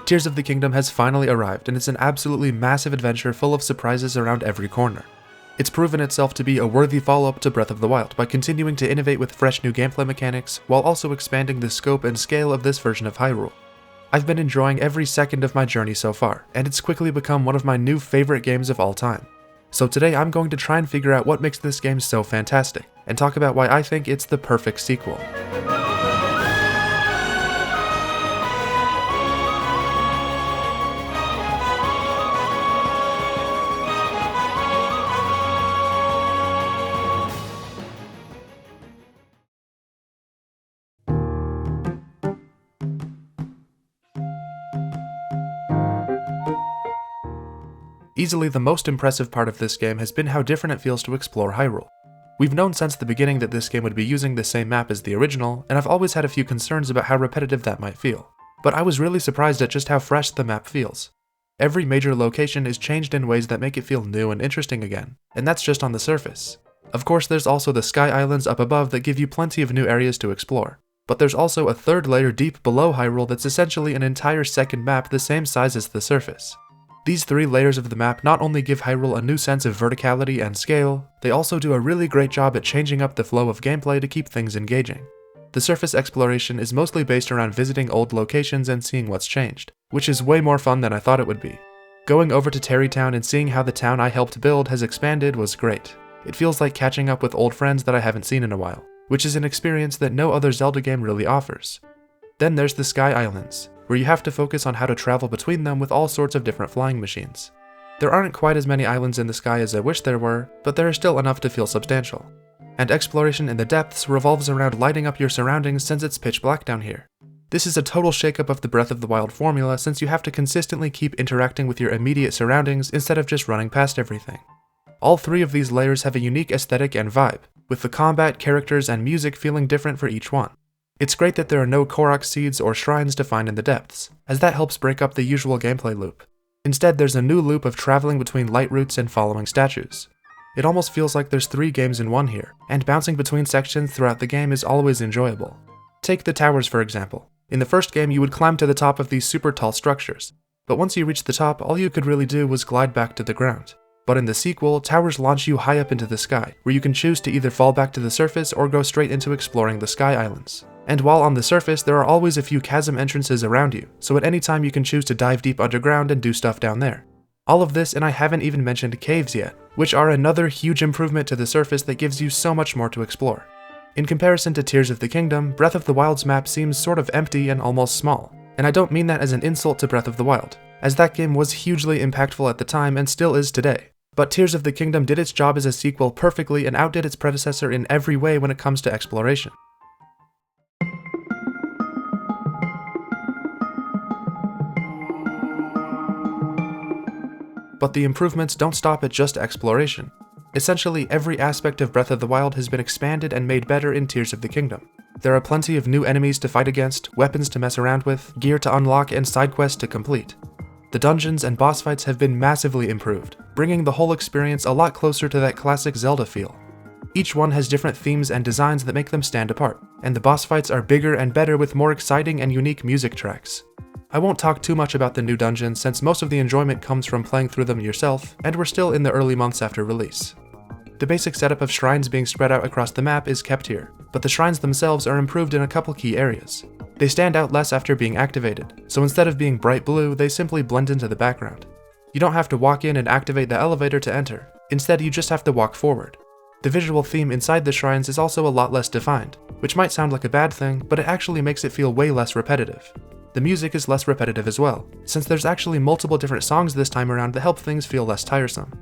Tears of the Kingdom has finally arrived, and it's an absolutely massive adventure full of surprises around every corner. It's proven itself to be a worthy follow-up to Breath of the Wild by continuing to innovate with fresh new gameplay mechanics, while also expanding the scope and scale of this version of Hyrule. I've been enjoying every second of my journey so far, and it's quickly become one of my new favorite games of all time. So today I'm going to try and figure out what makes this game so fantastic, and talk about why I think it's the perfect sequel. Easily the most impressive part of this game has been how different it feels to explore Hyrule. We've known since the beginning that this game would be using the same map as the original, and I've always had a few concerns about how repetitive that might feel. But I was really surprised at just how fresh the map feels. Every major location is changed in ways that make it feel new and interesting again, and that's just on the surface. Of course, there's also the Sky Islands up above that give you plenty of new areas to explore. But there's also a third layer deep below Hyrule that's essentially an entire second map the same size as the surface. These three layers of the map not only give Hyrule a new sense of verticality and scale, they also do a really great job at changing up the flow of gameplay to keep things engaging. The surface exploration is mostly based around visiting old locations and seeing what's changed, which is way more fun than I thought it would be. Going over to Terrytown and seeing how the town I helped build has expanded was great. It feels like catching up with old friends that I haven't seen in a while, which is an experience that no other Zelda game really offers. Then there's the Sky Islands, where you have to focus on how to travel between them with all sorts of different flying machines. There aren't quite as many islands in the sky as I wish there were, but there are still enough to feel substantial. And exploration in the depths revolves around lighting up your surroundings since it's pitch black down here. This is a total shakeup of the Breath of the Wild formula since you have to consistently keep interacting with your immediate surroundings instead of just running past everything. All three of these layers have a unique aesthetic and vibe, with the combat, characters, and music feeling different for each one. It's great that there are no Korok seeds or shrines to find in the depths, as that helps break up the usual gameplay loop. Instead, there's a new loop of traveling between light routes and following statues. It almost feels like there's 3 games in one here, and bouncing between sections throughout the game is always enjoyable. Take the towers for example. In the first game you would climb to the top of these super tall structures, but once you reached the top all you could really do was glide back to the ground. But in the sequel, towers launch you high up into the sky, where you can choose to either fall back to the surface or go straight into exploring the Sky Islands. And while on the surface, there are always a few chasm entrances around you, so at any time you can choose to dive deep underground and do stuff down there. All of this, and I haven't even mentioned caves yet, which are another huge improvement to the surface that gives you so much more to explore. In comparison to Tears of the Kingdom, Breath of the Wild's map seems sort of empty and almost small, and I don't mean that as an insult to Breath of the Wild, as that game was hugely impactful at the time and still is today. But Tears of the Kingdom did its job as a sequel perfectly and outdid its predecessor in every way when it comes to exploration. But the improvements don't stop at just exploration. Essentially, every aspect of Breath of the Wild has been expanded and made better in Tears of the Kingdom. There are plenty of new enemies to fight against, weapons to mess around with, gear to unlock, and side quests to complete. The dungeons and boss fights have been massively improved, bringing the whole experience a lot closer to that classic Zelda feel. Each one has different themes and designs that make them stand apart, and the boss fights are bigger and better with more exciting and unique music tracks. I won't talk too much about the new dungeons since most of the enjoyment comes from playing through them yourself, and we're still in the early months after release. The basic setup of shrines being spread out across the map is kept here, but the shrines themselves are improved in a couple key areas. They stand out less after being activated, so instead of being bright blue, they simply blend into the background. You don't have to walk in and activate the elevator to enter, instead you just have to walk forward. The visual theme inside the shrines is also a lot less defined, which might sound like a bad thing, but it actually makes it feel way less repetitive. The music is less repetitive as well, since there's actually multiple different songs this time around that help things feel less tiresome.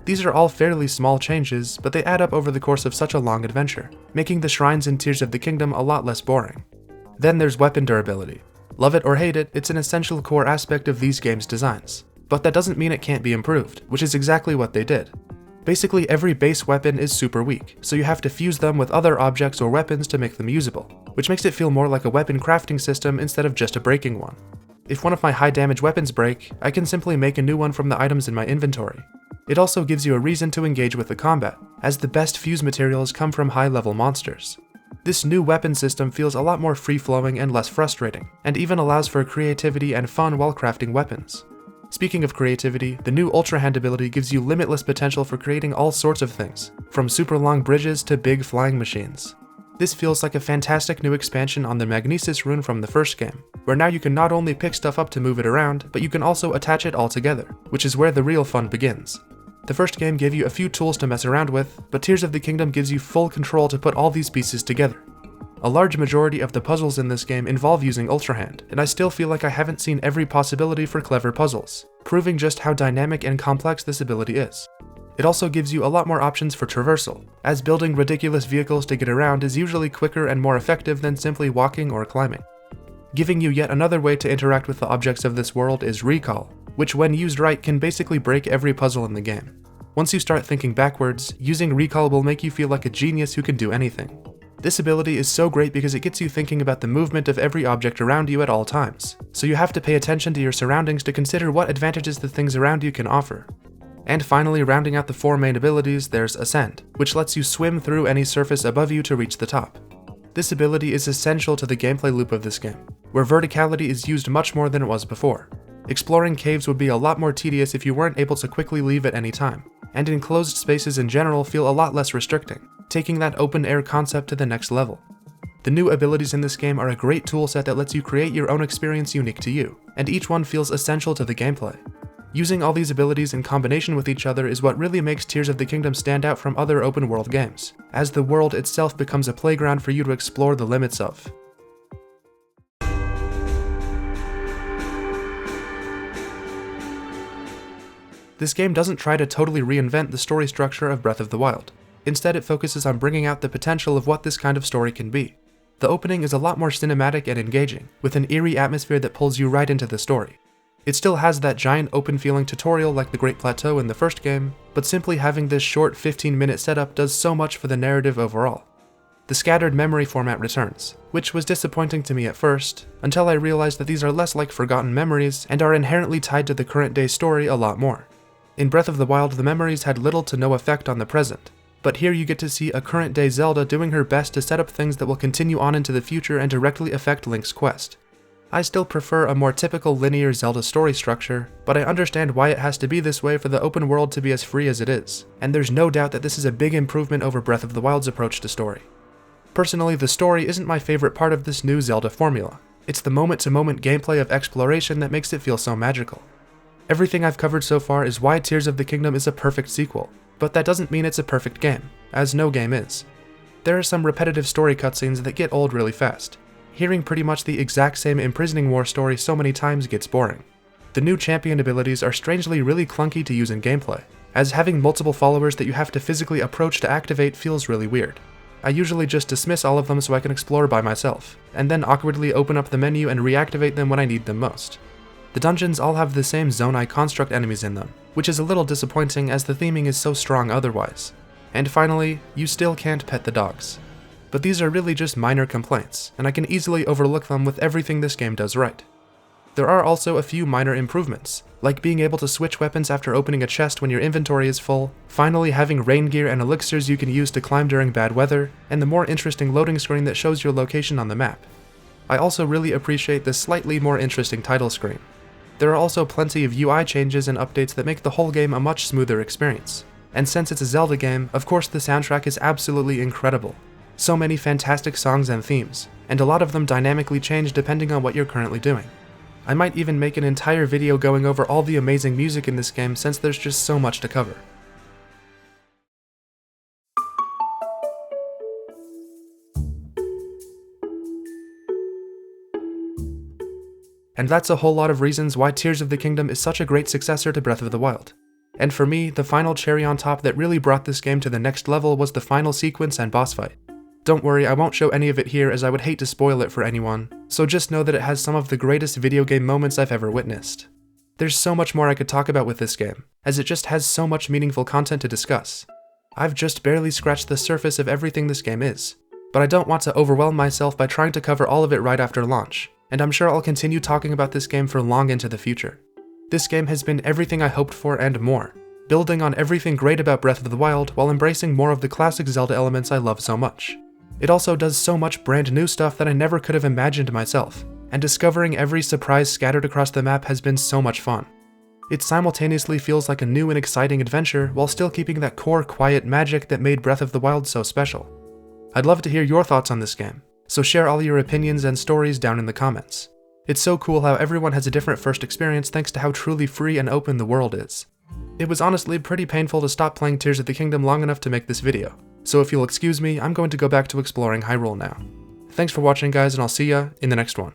These are all fairly small changes, but they add up over the course of such a long adventure, making the shrines in Tears of the Kingdom a lot less boring. Then there's weapon durability. Love it or hate it, it's an essential core aspect of these games' designs. But that doesn't mean it can't be improved, which is exactly what they did. Basically every base weapon is super weak, so you have to fuse them with other objects or weapons to make them usable, which makes it feel more like a weapon crafting system instead of just a breaking one. If one of my high damage weapons break, I can simply make a new one from the items in my inventory. It also gives you a reason to engage with the combat, as the best fuse materials come from high level monsters. This new weapon system feels a lot more free-flowing and less frustrating, and even allows for creativity and fun while crafting weapons. Speaking of creativity, the new Ultra Hand ability gives you limitless potential for creating all sorts of things, from super long bridges to big flying machines. This feels like a fantastic new expansion on the Magnesis rune from the first game, where now you can not only pick stuff up to move it around, but you can also attach it all together, which is where the real fun begins. The first game gave you a few tools to mess around with, but Tears of the Kingdom gives you full control to put all these pieces together. A large majority of the puzzles in this game involve using Ultra Hand, and I still feel like I haven't seen every possibility for clever puzzles, proving just how dynamic and complex this ability is. It also gives you a lot more options for traversal, as building ridiculous vehicles to get around is usually quicker and more effective than simply walking or climbing. Giving you yet another way to interact with the objects of this world is Recall, which when used right can basically break every puzzle in the game. Once you start thinking backwards, using Recall will make you feel like a genius who can do anything. This ability is so great because it gets you thinking about the movement of every object around you at all times, so you have to pay attention to your surroundings to consider what advantages the things around you can offer. And finally, rounding out the 4 main abilities, there's Ascend, which lets you swim through any surface above you to reach the top. This ability is essential to the gameplay loop of this game, where verticality is used much more than it was before. Exploring caves would be a lot more tedious if you weren't able to quickly leave at any time, and enclosed spaces in general feel a lot less restricting, taking that open-air concept to the next level. The new abilities in this game are a great toolset that lets you create your own experience unique to you, and each one feels essential to the gameplay. Using all these abilities in combination with each other is what really makes Tears of the Kingdom stand out from other open-world games, as the world itself becomes a playground for you to explore the limits of. This game doesn't try to totally reinvent the story structure of Breath of the Wild. Instead, it focuses on bringing out the potential of what this kind of story can be. The opening is a lot more cinematic and engaging, with an eerie atmosphere that pulls you right into the story. It still has that giant open-feeling tutorial like the Great Plateau in the first game, but simply having this short 15-minute setup does so much for the narrative overall. The scattered memory format returns, which was disappointing to me at first, until I realized that these are less like forgotten memories and are inherently tied to the current day story a lot more. In Breath of the Wild, the memories had little to no effect on the present, but here you get to see a current day Zelda doing her best to set up things that will continue on into the future and directly affect Link's quest. I still prefer a more typical linear Zelda story structure, but I understand why it has to be this way for the open world to be as free as it is, and there's no doubt that this is a big improvement over Breath of the Wild's approach to story. Personally, the story isn't my favorite part of this new Zelda formula. It's the moment-to-moment gameplay of exploration that makes it feel so magical. Everything I've covered so far is why Tears of the Kingdom is a perfect sequel, but that doesn't mean it's a perfect game, as no game is. There are some repetitive story cutscenes that get old really fast. Hearing pretty much the exact same imprisoning war story so many times gets boring. The new champion abilities are strangely really clunky to use in gameplay, as having multiple followers that you have to physically approach to activate feels really weird. I usually just dismiss all of them so I can explore by myself, and then awkwardly open up the menu and reactivate them when I need them most. The dungeons all have the same Zonai construct enemies in them, which is a little disappointing as the theming is so strong otherwise. And finally, you still can't pet the dogs. But these are really just minor complaints, and I can easily overlook them with everything this game does right. There are also a few minor improvements, like being able to switch weapons after opening a chest when your inventory is full, finally having rain gear and elixirs you can use to climb during bad weather, and the more interesting loading screen that shows your location on the map. I also really appreciate the slightly more interesting title screen. There are also plenty of UI changes and updates that make the whole game a much smoother experience. And since it's a Zelda game, of course the soundtrack is absolutely incredible. So many fantastic songs and themes, and a lot of them dynamically change depending on what you're currently doing. I might even make an entire video going over all the amazing music in this game since there's just so much to cover. And that's a whole lot of reasons why Tears of the Kingdom is such a great successor to Breath of the Wild. And for me, the final cherry on top that really brought this game to the next level was the final sequence and boss fight. Don't worry, I won't show any of it here as I would hate to spoil it for anyone, so just know that it has some of the greatest video game moments I've ever witnessed. There's so much more I could talk about with this game, as it just has so much meaningful content to discuss. I've just barely scratched the surface of everything this game is, but I don't want to overwhelm myself by trying to cover all of it right after launch, and I'm sure I'll continue talking about this game for long into the future. This game has been everything I hoped for and more, building on everything great about Breath of the Wild while embracing more of the classic Zelda elements I love so much. It also does so much brand new stuff that I never could have imagined myself, and discovering every surprise scattered across the map has been so much fun. It simultaneously feels like a new and exciting adventure while still keeping that core quiet magic that made Breath of the Wild so special. I'd love to hear your thoughts on this game, so share all your opinions and stories down in the comments. It's so cool how everyone has a different first experience thanks to how truly free and open the world is. It was honestly pretty painful to stop playing Tears of the Kingdom long enough to make this video, so if you'll excuse me, I'm going to go back to exploring Hyrule now. Thanks for watching guys, and I'll see ya in the next one.